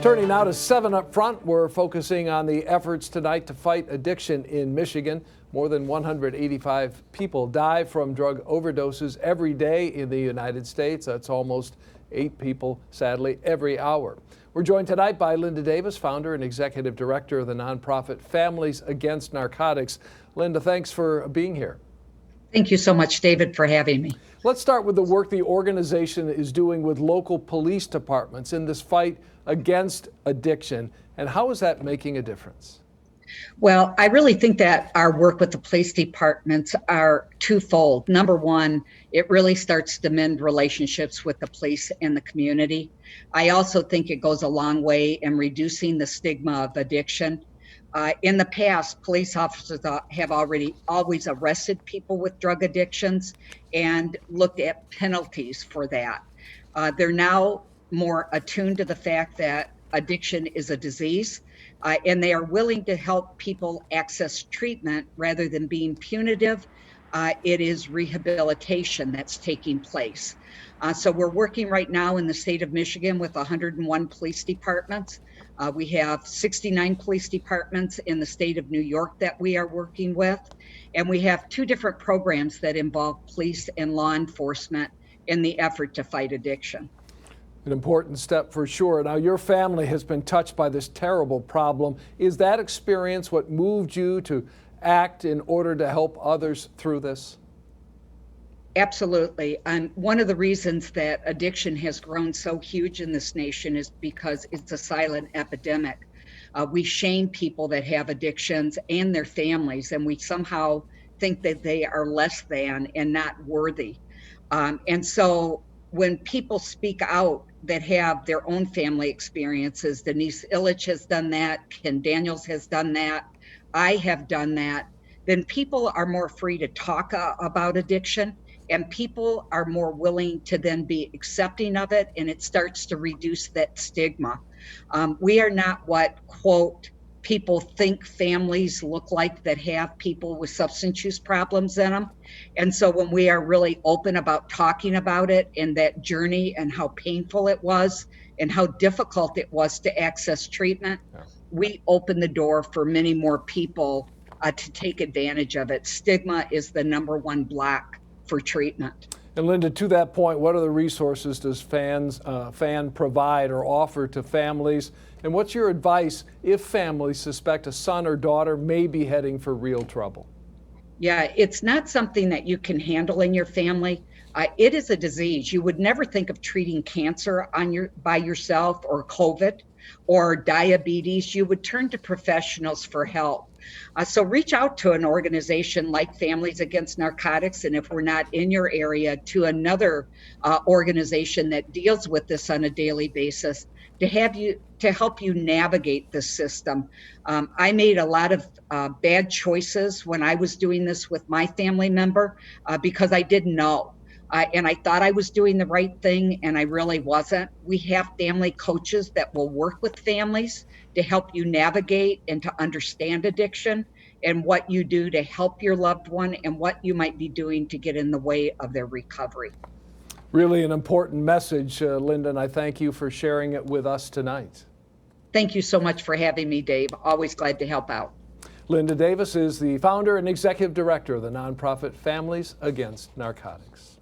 Turning now to 7 Up Front, we're focusing on the efforts tonight to fight addiction in Michigan. More than 185 people die from drug overdoses every day in the United States. That's almost 8 people, sadly, every hour. We're joined tonight by Linda Davis, founder and executive director of the nonprofit Families Against Narcotics. Linda, thanks for being here. Thank you so much, David, for having me. Let's start with the work the organization is doing with local police departments in this fight against addiction. And how is that making a difference? Well, I really think that our work with the police departments are twofold. Number one, it really starts to mend relationships with the police and the community. I also think it goes a long way in reducing the stigma of addiction. In the past, police officers have always arrested people with drug addictions and looked at penalties for that. They're now more attuned to the fact that addiction is a disease, and they are willing to help people access treatment rather than being punitive. It is rehabilitation that's taking place. So we're working right now in the state of Michigan with 101 police departments. We have 69 police departments in the state of New York that we are working with. And we have 2 different programs that involve police and law enforcement in the effort to fight addiction. An important step for sure. Now, your family has been touched by this terrible problem. Is that experience what moved you to act in order to help others through this? Absolutely. And one of the reasons that addiction has grown so huge in this nation is because it's a silent epidemic. We shame people that have addictions and their families, and we somehow think that they are less than and not worthy. And so when people speak out that have their own family experiences, Denise Illich has done that, Ken Daniels has done that, I have done that, then people are more free to talk about addiction, and people are more willing to then be accepting of it, and it starts to reduce that stigma. We are not what, quote, people think families look like that have people with substance use problems in them. And so when we are really open about talking about it and that journey and how painful it was and how difficult it was to access treatment, we open the door for many more people to take advantage of it. Stigma is the #1 block for treatment. And Linda, to that point, what other resources does FAN provide or offer to families? And what's your advice if families suspect a son or daughter may be heading for real trouble? Yeah, it's not something that you can handle in your family. It is a disease. You would never think of treating cancer by yourself, or COVID or diabetes. You would turn to professionals for help. So reach out to an organization like Families Against Narcotics, and if we're not in your area, to another organization that deals with this on a daily basis to help you navigate this system. I made a lot of bad choices when I was doing this with my family member because I didn't know. And I thought I was doing the right thing, and I really wasn't. We have family coaches that will work with families to help you navigate and to understand addiction and what you do to help your loved one and what you might be doing to get in the way of their recovery. Really an important message, Linda, and I thank you for sharing it with us tonight. Thank you so much for having me, Dave. Always glad to help out. Linda Davis is the founder and executive director of the nonprofit Families Against Narcotics.